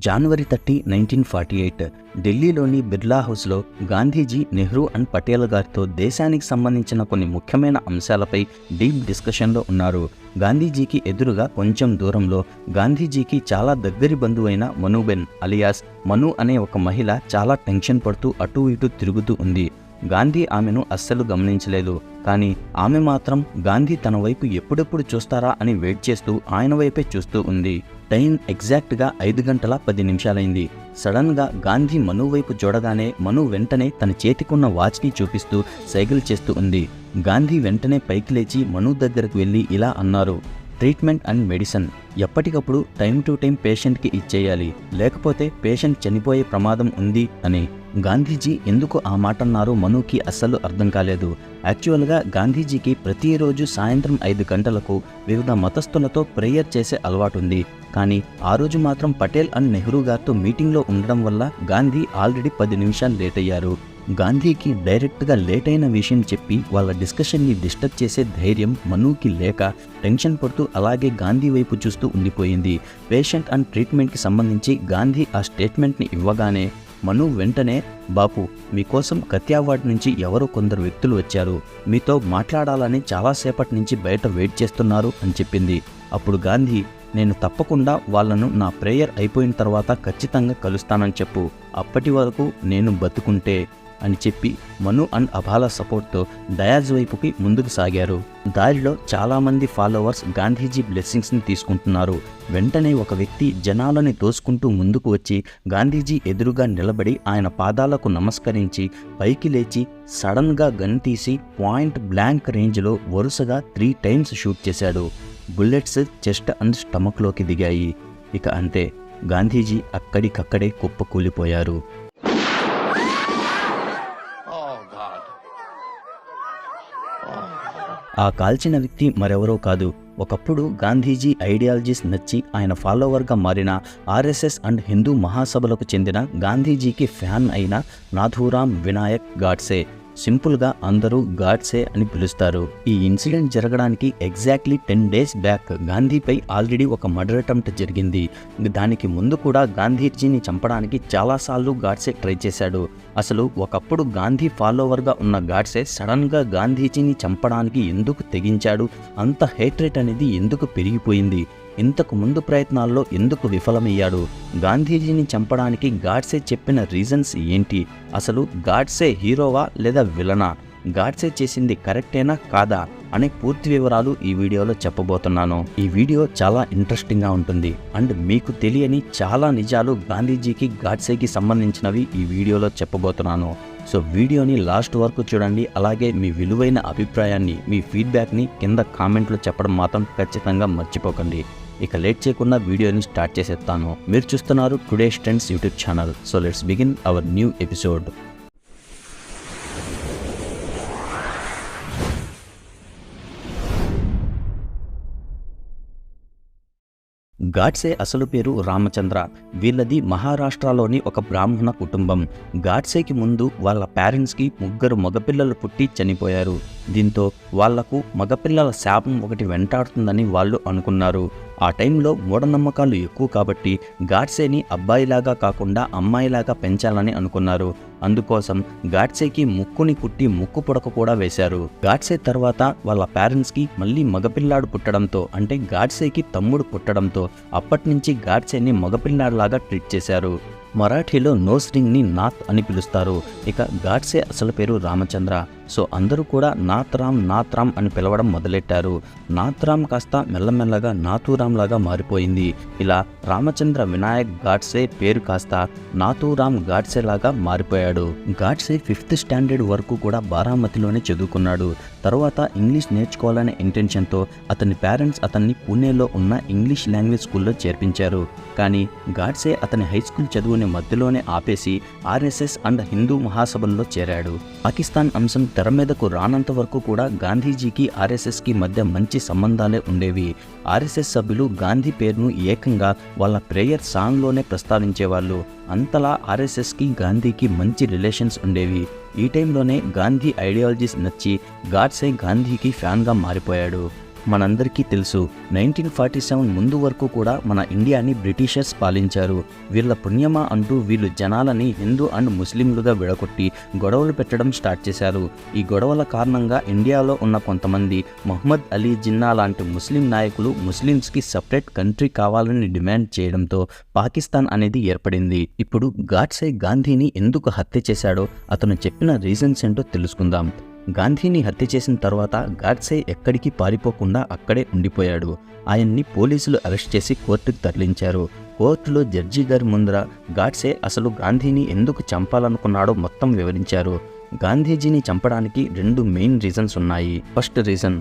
జనవరి 30, 1948 ఢిల్లీలోని బిర్లా హౌస్లో గాంధీజీ, నెహ్రూ అండ్ పటేల్ గారితో దేశానికి సంబంధించిన కొన్ని ముఖ్యమైన అంశాలపై డీప్ డిస్కషన్లో ఉన్నారు. గాంధీజీకి ఎదురుగా కొంచెం దూరంలో గాంధీజీకి చాలా దగ్గరి బంధువైన మనుబెన్ అలియాస్ మను అనే ఒక మహిళ చాలా టెన్షన్ పడుతూ అటూ ఇటూ తిరుగుతూ ఉంది. గాంధీ ఆమెను అస్సలు గమనించలేదు. కానీ ఆమె మాత్రం గాంధీ తన వైపు ఎప్పుడెప్పుడు చూస్తారా అని వెయిట్ చేస్తూ ఆయన వైపే చూస్తూ ఉంది. టైం ఎగ్జాక్ట్గా 5:10 సడన్గా గాంధీ మను వైపు చూడగానే మను వెంటనే తన చేతికున్న వాచ్ని చూపిస్తూ సైకిల్ చేస్తూ ఉంది. గాంధీ వెంటనే పైకి లేచి మను దగ్గరకు వెళ్ళి ఇలా అన్నారు, ట్రీట్మెంట్ అండ్ మెడిసిన్ ఎప్పటికప్పుడు టైం టు టైం పేషెంట్కి ఇచ్చేయాలి, లేకపోతే పేషెంట్ చనిపోయే ప్రమాదం ఉంది అని. గాంధీజీ ఎందుకు ఆ మాట అన్నారో మనుకి అస్సలు అర్థం కాలేదు. యాక్చువల్గా గాంధీజీకి ప్రతిరోజు సాయంత్రం 5 గంటలకు వివిధ మతస్థులతో ప్రేయర్ చేసే అలవాటు ఉంది. కానీ ఆ రోజు మాత్రం పటేల్ అండ్ నెహ్రూ గారితో మీటింగ్లో ఉండడం వల్ల గాంధీ ఆల్రెడీ 10 నిమిషాలు లేట్ అయ్యారు. గాంధీకి డైరెక్ట్గా లేట్ అయిన విషయం చెప్పి వాళ్ళ డిస్కషన్ని డిస్టర్బ్ చేసే ధైర్యం మనుకి లేక టెన్షన్ పడుతూ అలాగే గాంధీ వైపు చూస్తూ ఉండిపోయింది. పేషెంట్ అండ్ ట్రీట్మెంట్కి సంబంధించి గాంధీ ఆ స్టేట్మెంట్ని ఇవ్వగానే మను వెంటనే, బాపు మీకోసం కత్యావాడ్ నుంచి ఎవరో కొందరు వ్యక్తులు వచ్చారు, మీతో మాట్లాడాలని చాలాసేపటి నుంచి బయట వెయిట్ చేస్తున్నారు అని చెప్పింది. అప్పుడు గాంధీ, నేను తప్పకుండా వాళ్లను నా ప్రేయర్ అయిపోయిన తర్వాత ఖచ్చితంగా కలుస్తానని చెప్పు, అప్పటి వరకు నేను బతుకుంటే అని చెప్పి మను అండ్ అబాల సపోర్ట్తో డయాజ్ వైపుకి ముందుకు సాగారు. దారిలో చాలామంది ఫాలోవర్స్ గాంధీజీ బ్లెస్సింగ్స్ని తీసుకుంటున్నారు. వెంటనే ఒక వ్యక్తి జనాలని తోసుకుంటూ ముందుకు వచ్చి గాంధీజీ ఎదురుగా నిలబడి ఆయన పాదాలకు నమస్కరించి పైకి లేచి సడన్గా గన్ తీసి పాయింట్ బ్లాంక్ రేంజ్లో వరుసగా 3 టైమ్స్ షూట్ చేశాడు. బుల్లెట్స్ చెస్ట్ అండ్ స్టమక్లోకి దిగాయి. ఇక అంతే, గాంధీజీ అక్కడికక్కడే కుప్పకూలిపోయారు. ఆ కాల్చిన వ్యక్తి మరెవరో కాదు, ఒకప్పుడు గాంధీజీ ఐడియాలజీస్ నచ్చి ఆయన ఫాలోవర్గా మారిన ఆర్ఎస్ఎస్ అండ్ హిందూ మహాసభలకు చెందిన గాంధీజీకి ఫ్యాన్ అయిన నాథూరామ్ వినాయక్ గాడ్సే. సింపుల్గా అందరూ గాడ్సే అని పిలుస్తారు. ఈ ఇన్సిడెంట్ జరగడానికి ఎగ్జాక్ట్లీ 10 days బ్యాక్ గాంధీపై ఆల్రెడీ ఒక మర్డర్ అటెంప్ట్ జరిగింది. దానికి ముందు కూడా గాంధీజీని చంపడానికి చాలాసార్లు గాడ్సే ట్రై చేశాడు. అసలు ఒకప్పుడు గాంధీ ఫాలోవర్గా ఉన్న గాడ్సే సడన్గా గాంధీజీని చంపడానికి ఎందుకు తెగించాడు? అంత హేట్రేట్ అనేది ఎందుకు పెరిగిపోయింది? ఇంతకు ముందు ప్రయత్నాల్లో ఎందుకు విఫలమయ్యాడు? గాంధీజీని చంపడానికి గాడ్సే చెప్పిన రీజన్స్ ఏంటి? అసలు గాడ్సే హీరోవా లేదా విలనా? గాడ్సే చేసింది కరెక్టేనా కాదా అనే పూర్తి వివరాలు ఈ వీడియోలో చెప్పబోతున్నాను. ఈ వీడియో చాలా ఇంట్రెస్టింగ్గా ఉంటుంది అండ్ మీకు తెలియని చాలా నిజాలు గాంధీజీకి, గాడ్సేకి సంబంధించినవి ఈ వీడియోలో చెప్పబోతున్నాను. సో వీడియోని లాస్ట్ వరకు చూడండి. అలాగే మీ విలువైన అభిప్రాయాన్ని, మీ ఫీడ్బ్యాక్ని కింద కామెంట్లో చెప్పడం మాత్రం ఖచ్చితంగా మర్చిపోకండి. ఇక లేట్ చేయకుండా వీడియోని స్టార్ట్ చేసేస్తాను. మీరు చూస్తున్నారు today's trends YouTube channel. So let's begin our new episode. Godse అసలు పేరు రామచంద్ర. వీళ్ళది మహారాష్ట్రలోని ఒక బ్రాహ్మణ కుటుంబం. గాడ్సేకి ముందు వాళ్ళ పేరెంట్స్కి 3 మగపిల్లలు పుట్టి చనిపోయారు. దీంతో వాళ్లకు మగపిల్లల శాపం ఒకటి వెంటాడుతుందని వాళ్ళు అనుకున్నారు. ఆ టైంలో మూఢనమ్మకాలు ఎక్కువ కాబట్టి గాడ్సేని అబ్బాయిలాగా కాకుండా అమ్మాయిలాగా పెంచాలని అనుకున్నారు. అందుకోసం గాడ్సేకి ముక్కుని కుట్టి ముక్కు పుడక కూడా వేశారు. గాడ్సే తర్వాత వాళ్ళ పేరెంట్స్కి మళ్ళీ మగపిల్లాడు పుట్టడంతో, అంటే గాడ్సేకి తమ్ముడు పుట్టడంతో అప్పటినుంచి గాడ్సేని మగపిల్లాడులాగా ట్రీట్ చేశారు. మరాఠీలో నోస్ రింగ్ని నాత్ అని పిలుస్తారు. ఇక గాడ్సే అసలు పేరు రామచంద్ర. సో అందరూ కూడా నాథ్రామ్ అని పిలవడం మొదలెట్టారు. నాథ్రామ్ కాస్త మెల్లమెల్లగా నాథూరామ్ లాగా మారిపోయింది. ఇలా రామచంద్ర వినాయక్ గాడ్సే పేరు కాస్త నాథూరామ్ గాడ్సే లాగా మారిపోయాడు. గాడ్సే 5th స్టాండర్డ్ వరకు కూడా బారామతిలోనే చదువుకున్నాడు. తర్వాత ఇంగ్లీష్ నేర్చుకోవాలనే ఇంటెన్షన్తో అతని పేరెంట్స్ అతన్ని పూణేలో ఉన్న ఇంగ్లీష్ లాంగ్వేజ్ స్కూల్లో చేర్పించారు. కానీ గాడ్సే అతని హై స్కూల్ చదువుని మధ్యలోనే ఆపేసి ఆర్ఎస్ఎస్ అండ్ హిందూ మహాసభల్లో చేరాడు. పాకిస్తాన్ అంశం తెర మీదకు రానంత వరకు కూడా గాంధీజీకి ఆర్ఎస్ఎస్కి మధ్య మంచి సంబంధాలే ఉండేవి. ఆర్ఎస్ఎస్ సభ్యులు గాంధీ పేరును ఏకంగా వాళ్ళ ప్రేయర్ సాంగ్లోనే ప్రస్తావించేవాళ్ళు. అంతలా ఆర్ఎస్ఎస్కి గాంధీకి మంచి రిలేషన్స్ ఉండేవి. ఈ టైంలోనే గాంధీ ఐడియాలజీస్ నచ్చి గాడ్సే గాంధీకి ఫ్యాన్గా మారిపోయాడు. మనందరికీ తెలుసు 1947 ముందు వరకు కూడా మన ఇండియాని బ్రిటిషర్స్ పాలించారు. వీళ్ళ పుణ్యమా అంటూ వీళ్ళు జనాలని హిందూ అండ్ ముస్లింలుగా విడగొట్టి గొడవలు పెట్టడం స్టార్ట్ చేశారు. ఈ గొడవల కారణంగా ఇండియాలో ఉన్న కొంతమంది మహమ్మద్ అలీ జిన్నా లాంటి ముస్లిం నాయకులు ముస్లిమ్స్కి సపరేట్ కంట్రీ కావాలని డిమాండ్ చేయడంతో పాకిస్తాన్ అనేది ఏర్పడింది. ఇప్పుడు గాడ్సే గాంధీని ఎందుకు హత్య చేశాడో అతను చెప్పిన రీజన్స్ ఏంటో తెలుసుకుందాం. గాంధీని హత్య చేసిన తర్వాత గాడ్సే ఎక్కడికి పారిపోకుండా అక్కడే ఉండిపోయాడు. ఆయన్ని పోలీసులు అరెస్ట్ చేసి కోర్టుకు తరలించారు. కోర్టులో జడ్జి గారి ముందర గాడ్సే అసలు గాంధీని ఎందుకు చంపాలనుకున్నాడో మొత్తం వివరించారు. గాంధీజీని చంపడానికి 2 మెయిన్ రీజన్స్ ఉన్నాయి. ఫస్ట్ రీజన్,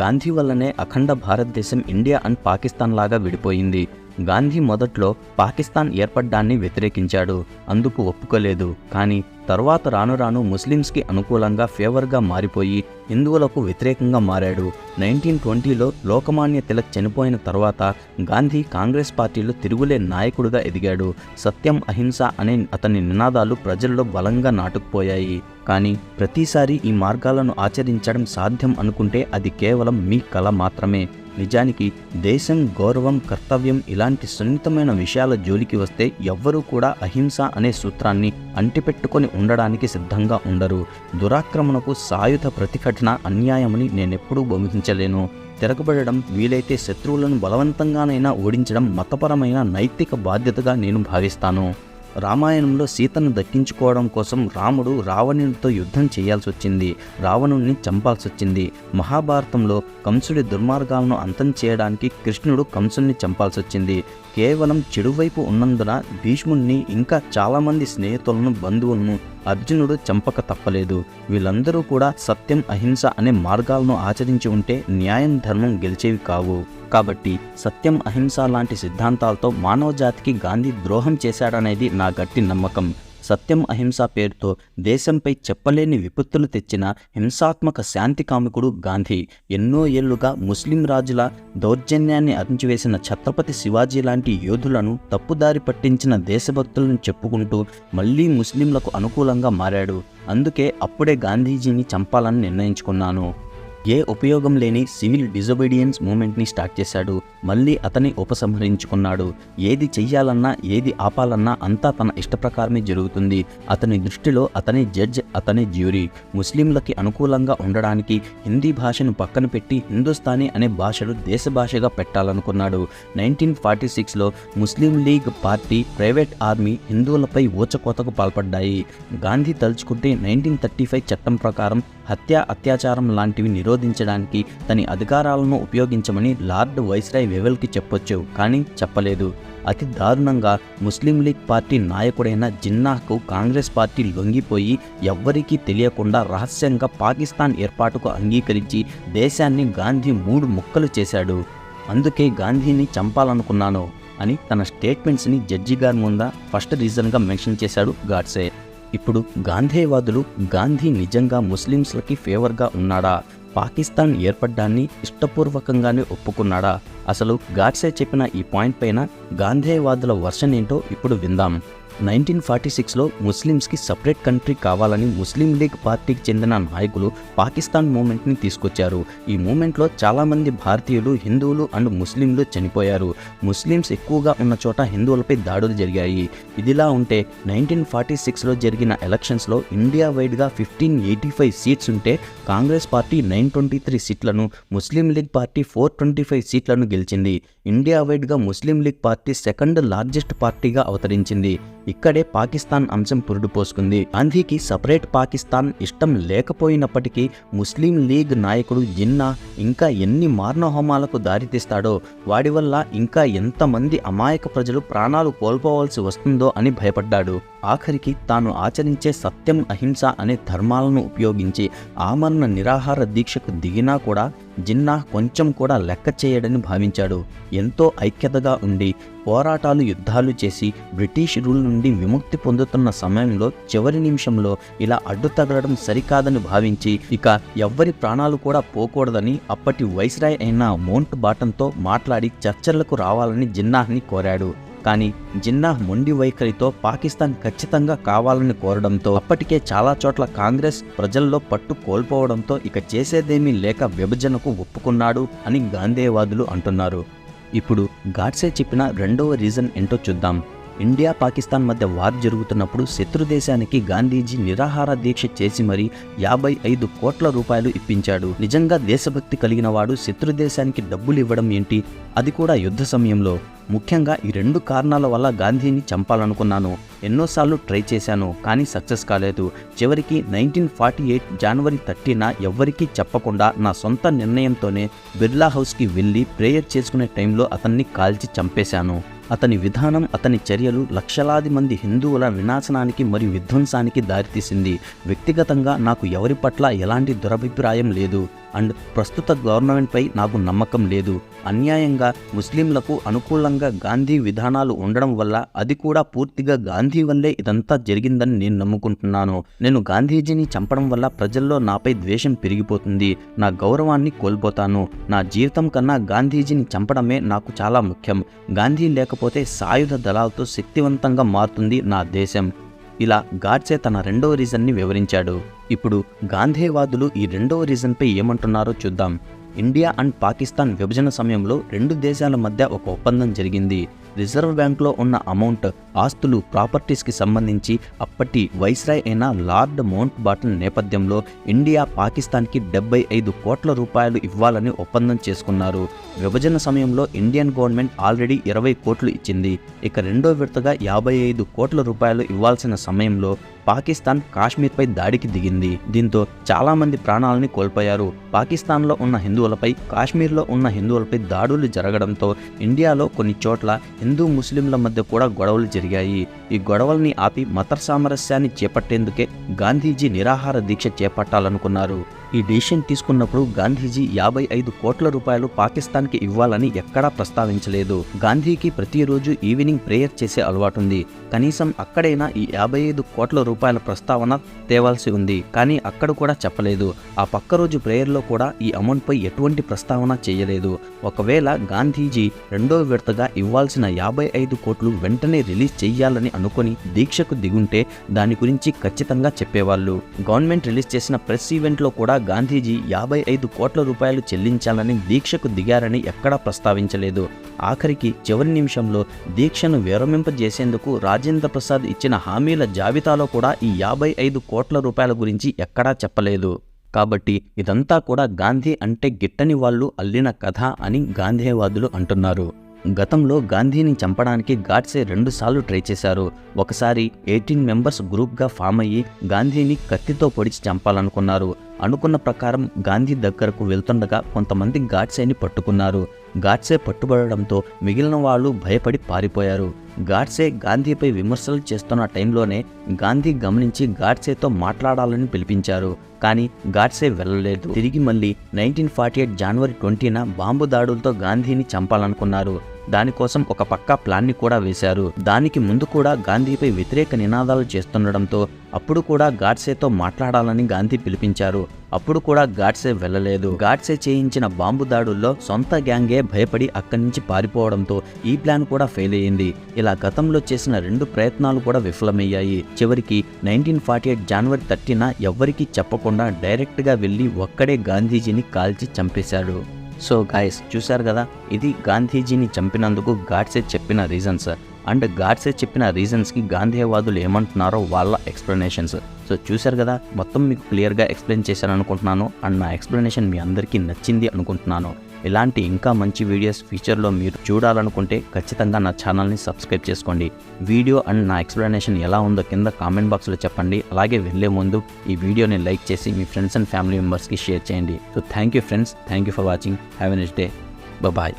గాంధీ వల్లనే అఖండ భారతదేశం ఇండియా అండ్ పాకిస్తాన్ లాగా విడిపోయింది. గాంధీ మొదట్లో పాకిస్తాన్ ఏర్పడ్డాన్ని వ్యతిరేకించాడు, అందుకు ఒప్పుకోలేదు. కానీ తర్వాత రాను రాను ముస్లిమ్స్కి అనుకూలంగా ఫేవర్గా మారిపోయి హిందువులకు వ్యతిరేకంగా మారాడు. 1920లో లోకమాన్య తిలక్ చనిపోయిన తర్వాత గాంధీ కాంగ్రెస్ పార్టీలో తిరుగులే నాయకుడిగా ఎదిగాడు. సత్యం, అహింస అనే అతని నినాదాలు ప్రజల్లో బలంగా నాటుకుపోయాయి. కానీ ప్రతిసారి ఈ మార్గాలను ఆచరించడం సాధ్యం అనుకుంటే అది కేవలం మీ కల మాత్రమే. నిజానికి దేశం, గౌరవం, కర్తవ్యం ఇలాంటి సున్నితమైన విషయాల జోలికి వస్తే ఎవ్వరూ కూడా అహింస అనే సూత్రాన్ని అంటిపెట్టుకొని ఉండడానికి సిద్ధంగా ఉండరు. దురాక్రమణకు సాయుధ ప్రతిఘటన అన్యాయమని నేనెప్పుడూ ఊహించలేను. తిరగబడడం, వీలైతే శత్రువులను బలవంతంగానైనా ఓడించడం మతపరమైన నైతిక బాధ్యతగా నేను భావిస్తాను. రామాయణంలో సీతను దక్కించుకోవడం కోసం రాముడు రావణునితో యుద్ధం చేయాల్సి వచ్చింది, రావణుణ్ణి చంపాల్సి వచ్చింది. మహాభారతంలో కంసుడి దుర్మార్గాలను అంతం చేయడానికి కృష్ణుడు కంసుని చంపాల్సి వచ్చింది. కేవలం చెడువైపు ఉన్నందున భీష్ముణ్ణి, ఇంకా చాలామంది స్నేహితులను, బంధువులను అర్జునుడు చంపక తప్పలేదు. వీళ్ళందరూ కూడా సత్యం, అహింస అనే మార్గాలను ఆచరించి ఉంటే న్యాయం, ధర్మం గెలిచేవి కావు. కాబట్టి సత్యం, అహింస లాంటి సిద్ధాంతాలతో మానవజాతికి గాంధీ ద్రోహం చేశాడనేది నా గట్టి నమ్మకం. సత్యం, అహింస పేరుతో దేశంపై చెప్పలేని విపత్తులు తెచ్చిన హింసాత్మక శాంతి కాముకుడు గాంధీ. ఎన్నో ఏళ్లుగా ముస్లిం రాజుల దౌర్జన్యాన్ని అణిచివేసిన ఛత్రపతి శివాజీ లాంటి యోధులను తప్పుదారి పట్టించిన దేశభక్తులను చెప్పుకుంటూ మళ్లీ ముస్లింలకు అనుకూలంగా మారాడు. అందుకే అప్పుడే గాంధీజీని చంపాలని నిర్ణయించుకున్నాను. ఏ ఉపయోగం లేని సివిల్ డిజొబీడియన్స్ మూమెంట్ని స్టార్ట్ చేశాడు. మళ్ళీ అతని ఉపసంహరించుకున్నాడు. ఏది చెయ్యాలన్నా, ఏది ఆపాలన్నా అంతా తన ఇష్టప్రకారమే జరుగుతుంది. అతని దృష్టిలో అతని జడ్జ్, అతని జ్యూరీ. ముస్లింలకి అనుకూలంగా ఉండడానికి హిందీ భాషను పక్కన పెట్టి హిందుస్థానీ అనే భాషను దేశ భాషగా పెట్టాలనుకున్నాడు. 1946లో Muslim League party, private army హిందువులపై ఊచకోతకు పాల్పడ్డాయి. గాంధీ తలుచుకుంటే 1935 చట్టం ప్రకారం హత్య, అత్యాచారం లాంటివి నిరోధించడానికి తన అధికారాలను ఉపయోగించమని లార్డ్ వైస్రాయ్ వెవెల్కి చెప్పొచ్చు, కానీ చెప్పలేదు. అతి దారుణంగా ముస్లిం లీగ్ పార్టీ నాయకుడైన జిన్నాకు కాంగ్రెస్ పార్టీ లొంగిపోయి ఎవ్వరికీ తెలియకుండా రహస్యంగా పాకిస్తాన్ ఏర్పాటుకు అంగీకరించి దేశాన్ని గాంధీ 3 ముక్కలు చేశాడు. అందుకే గాంధీని చంపాలనుకున్నాను అని తన స్టేట్మెంట్స్ని జడ్జి గారి ముంద ఫస్ట్ రీజన్గా మెన్షన్ చేశాడు గాడ్సే. ఇప్పుడు గాంధేవాదులు గాంధీ నిజంగా ముస్లిమ్స్లకి ఫేవర్గా ఉన్నాడా? పాకిస్తాన్ ఏర్పడ్డాన్ని ఇష్టపూర్వకంగానే ఒప్పుకున్నాడా? అసలు గాడ్సే చెప్పిన ఈ పాయింట్ పైన గాంధేవాదుల వర్షన్ ఏంటో ఇప్పుడు విందాం. 1946లో ముస్లిమ్స్కి సపరేట్ కంట్రీ కావాలని ముస్లిం లీగ్ పార్టీకి చెందిన నాయకులు పాకిస్తాన్ మూమెంట్ని తీసుకొచ్చారు. ఈ మూమెంట్లో చాలామంది భారతీయులు, హిందువులు అండ్ ముస్లింలు చనిపోయారు. ముస్లిమ్స్ ఎక్కువగా ఉన్న చోట హిందువులపై దాడులు జరిగాయి. ఇదిలా ఉంటే 1946లో జరిగిన ఎలక్షన్స్లో ఇండియా వైడ్గా 1585 సీట్స్ ఉంటే కాంగ్రెస్ పార్టీ 923 సీట్లను, ముస్లిం లీగ్ పార్టీ 425 సీట్లను గెలిచింది. ఇండియా వైడ్గా ముస్లిం లీగ్ పార్టీ సెకండ్ లార్జెస్ట్ పార్టీగా అవతరించింది. ఇక్కడే పాకిస్తాన్ అంశం పురుడు పోసుకుంది. గాంధీకి సపరేట్ పాకిస్తాన్ ఇష్టం లేకపోయినప్పటికీ ముస్లిం లీగ్ నాయకుడు జిన్నా ఇంకా ఎన్ని మారణహోమాలకు దారితీస్తాడో, వాడి వల్ల ఇంకా ఎంతమంది అమాయక ప్రజలు ప్రాణాలు కోల్పోవాల్సి వస్తుందో అని భయపడ్డాడు. ఆఖరికి తాను ఆచరించే సత్యం, అహింస అనే ధర్మాలను ఉపయోగించి ఆమరణ నిరాహార దీక్షకు దిగినా కూడా జిన్నా కొంచెం కూడా లెక్క చేయడని భావించాడు. ఎంతో ఐక్యతగా ఉండి పోరాటాలు, యుద్ధాలు చేసి బ్రిటిష్ రూల్ నుండి విముక్తి పొందుతున్న సమయంలో చివరి నిమిషంలో ఇలా అడ్డు తగలడం సరికాదని భావించి ఇక ఎవ్వరి ప్రాణాలు కూడా పోకూడదని అప్పటి వైస్రాయ్ అయిన మౌంట్ బాటన్తో మాట్లాడి చర్చలకు రావాలని జిన్నాని కోరాడు. కానీ జిన్నా మొండి వైఖరితో పాకిస్తాన్ ఖచ్చితంగా కావాలని కోరడంతో అప్పటికే చాలా చోట్ల కాంగ్రెస్ ప్రజల్లో పట్టు కోల్పోవడంతో ఇక చేసేదేమీ లేక విభజనకు ఒప్పుకున్నాడు అని గాంధేవాదులు అంటున్నారు. ఇప్పుడు గాడ్సే చెప్పిన రెండవ రీజన్ ఏంటో చూద్దాం. ఇండియా పాకిస్తాన్ మధ్య వార్ జరుగుతున్నప్పుడు శత్రుదేశానికి గాంధీజీ నిరాహార దీక్ష చేసి మరీ 55 కోట్ల రూపాయలు ఇప్పించాడు. నిజంగా దేశభక్తి కలిగిన వాడు శత్రుదేశానికి డబ్బులు ఇవ్వడం ఏంటి, అది కూడా యుద్ధ సమయంలో? ముఖ్యంగా ఈ 2 కారణాల వల్ల గాంధీని చంపాలనుకున్నాను. ఎన్నోసార్లు ట్రై చేశాను, కానీ సక్సెస్ కాలేదు. చివరికి 1948 జనవరి 30న ఎవ్వరికీ చెప్పకుండా నా సొంత నిర్ణయంతోనే బిర్లా హౌస్కి వెళ్ళి ప్రేయర్ చేసుకునే టైంలో అతన్ని కాల్చి చంపేశాను. అతని విధానం, అతని చర్యలు లక్షలాది మంది హిందువుల వినాశనానికి మరియు విధ్వంసానికి దారితీసింది. వ్యక్తిగతంగా నాకు ఎవరి పట్ల ఎలాంటి దురభిప్రాయం లేదు అండ్ ప్రస్తుత గవర్నమెంట్పై నాకు నమ్మకం లేదు. అన్యాయంగా ముస్లింలకు అనుకూలంగా గాంధీ విధానాలు ఉండడం వల్ల, అది కూడా పూర్తిగా గాంధీ వల్లే ఇదంతా జరిగిందని నేను నమ్ముకుంటున్నాను. నేను గాంధీజీని చంపడం వల్ల ప్రజల్లో నాపై ద్వేషం పెరిగిపోతుంది, నా గౌరవాన్ని కోల్పోతాను. నా జీవితం కన్నా గాంధీజీని చంపడమే నాకు చాలా ముఖ్యం. గాంధీ లేకపోతే సాయుధ దళాలతో శక్తివంతంగా మారుతుంది నా దేశం. ఇలా గాడ్సే తన రెండవ రీజన్ని వివరించాడు. ఇప్పుడు గాంధేవాదులు ఈ రెండవ రీజన్పై ఏమంటున్నారో చూద్దాం. ఇండియా అండ్ పాకిస్తాన్ విభజన సమయంలో 2 దేశాల మధ్య ఒక ఒప్పందం జరిగింది. రిజర్వ్ బ్యాంక్లో ఉన్న అమౌంట్, ఆస్తులు, ప్రాపర్టీస్కి సంబంధించి అప్పటి వైస్రాయ్ అయిన లార్డ్ మౌంట్ బాటన్ నేపథ్యంలో ఇండియా పాకిస్తాన్కి 75 కోట్ల రూపాయలు ఇవ్వాలని ఒప్పందం చేసుకున్నారు. విభజన సమయంలో ఇండియన్ గవర్నమెంట్ ఆల్రెడీ 20 కోట్లు ఇచ్చింది. ఇక రెండో విడతగా 55 కోట్ల రూపాయలు ఇవ్వాల్సిన సమయంలో పాకిస్తాన్ కాశ్మీర్పై దాడికి దిగింది. దీంతో చాలామంది ప్రాణాలని కోల్పోయారు. పాకిస్తాన్లో ఉన్న హిందువులపై, కాశ్మీర్లో ఉన్న హిందువులపై దాడులు జరగడంతో ఇండియాలో కొన్ని చోట్ల హిందూ ముస్లింల మధ్య కూడా గొడవలు జరిగాయి. ఈ గొడవల్ని ఆపి మత సామరస్యాన్ని చేపట్టేందుకే గాంధీజీ నిరాహార దీక్ష చేపట్టాలనుకున్నారు. ఈ డెసిషన్ తీసుకున్నప్పుడు గాంధీజీ 55 కోట్ల రూపాయలు పాకిస్తాన్కి ఇవ్వాలని ఎక్కడా ప్రస్తావించలేదు. గాంధీకి ప్రతిరోజు ఈవినింగ్ ప్రేయర్ చేసే అలవాటుంది. కనీసం అక్కడైనా ఈ 55 కోట్ల రూపాయల ప్రస్తావన తేవాల్సి ఉంది, కానీ అక్కడ కూడా చెప్పలేదు. ఆ పక్క రోజు ప్రేయర్లో కూడా ఈ అమౌంట్పై ఎటువంటి ప్రస్తావన చేయలేదు. ఒకవేళ గాంధీజీ రెండో విడతగా ఇవ్వాల్సిన 55 కోట్లు వెంటనే రిలీజ్ చెయ్యాలని అనుకుని దీక్షకు దిగుంటే దాని గురించి ఖచ్చితంగా చెప్పేవాళ్ళు. గవర్నమెంట్ రిలీజ్ చేసిన ప్రెస్ ఈవెంట్లో కూడా గాంధీజీ 55 కోట్ల రూపాయలు చెల్లించాలని దీక్షకు దిగారని ఎక్కడా ప్రస్తావించలేదు. ఆఖరికి చివరి నిమిషంలో దీక్షను విరమింపజేసేందుకు రాజేంద్ర ప్రసాద్ ఇచ్చిన హామీల జాబితాలో కూడా ఈ 55 కోట్ల రూపాయల గురించి ఎక్కడా చెప్పలేదు. కాబట్టి ఇదంతా కూడా గాంధీ అంటే గిట్టని వాళ్ళు అల్లిన కథ అని గాంధేవాదులు అంటున్నారు. గతంలో గాంధీని చంపడానికి గాడ్సే 2 సార్లు ట్రై చేశారు. ఒకసారి 18 మెంబర్స్ గ్రూప్గా ఫామ్ అయ్యి గాంధీని కత్తితో పొడిచి చంపాలనుకున్నారు. అనుకున్న ప్రకారం గాంధీ దగ్గరకు వెళ్తుండగా కొంతమంది గాడ్సేని పట్టుకున్నారు. గాడ్సే పట్టుబడడంతో మిగిలిన వాళ్ళు భయపడి పారిపోయారు. గాడ్సే గాంధీపై విమర్శలు చేస్తున్న టైంలోనే గాంధీ గమనించి గాడ్సేతో మాట్లాడాలని పిలిపించారు. కానీ గాడ్సే వెళ్ళలేదు. తిరిగి మళ్ళీ 1948 జనవరి 20న బాంబు దాడులతో గాంధీని చంపాలనుకున్నారు. దానికోసం ఒక పక్కా ప్లాన్ని కూడా వేశారు. దానికి ముందు కూడా గాంధీపై వ్యతిరేక నినాదాలు చేస్తుండడంతో అప్పుడు కూడా గాడ్సేతో మాట్లాడాలని గాంధీ పిలిపించారు. అప్పుడు కూడా గాడ్సే వెళ్ళలేదు. గాడ్సే చేయించిన బాంబు దాడుల్లో సొంత గ్యాంగే భయపడి అక్కడి నుంచి పారిపోవడంతో ఈ ప్లాన్ కూడా ఫెయిల్ అయ్యింది. ఇలా గతంలో చేసిన 2 ప్రయత్నాలు కూడా విఫలమయ్యాయి. చివరికి 1948 జనవరి 30న ఎవ్వరికీ చెప్పకుండా డైరెక్ట్గా వెళ్ళి ఒక్కడే గాంధీజీని కాల్చి చంపేశాడు. సో గాయస్, చూశారు కదా, ఇది గాంధీజీని చంపినందుకు గాడ్సే చెప్పిన రీజన్స్. అండ్ గాడ్సే చెప్పిన రీజన్స్కి గాంధేవాదులు ఏమంటున్నారో వాళ్ళ ఎక్స్ప్లెనేషన్స్. సో చూశారు కదా, మొత్తం మీకు క్లియర్గా ఎక్స్ప్లెయిన్ చేశాను అనుకుంటున్నాను. అండ్ నా ఎక్స్ప్లెనేషన్ మీ అందరికీ నచ్చింది అనుకుంటున్నాను. ఇలాంటి ఇంకా మంచి వీడియోస్ ఫ్యూచర్లో మీరు చూడాలనుకుంటే ఖచ్చితంగా నా ఛానల్ని సబ్స్క్రైబ్ చేసుకోండి. వీడియో అండ్ నా ఎక్స్ప్లెనేషన్ ఎలా ఉందో కింద కామెంట్ బాక్స్లో చెప్పండి. అలాగే వెళ్ళే ముందు ఈ వీడియోని లైక్ చేసి మీ ఫ్రెండ్స్ అండ్ ఫ్యామిలీ మెంబర్స్కి షేర్ చేయండి. So thank you friends, thank you for watching. Have a nice day. Bye.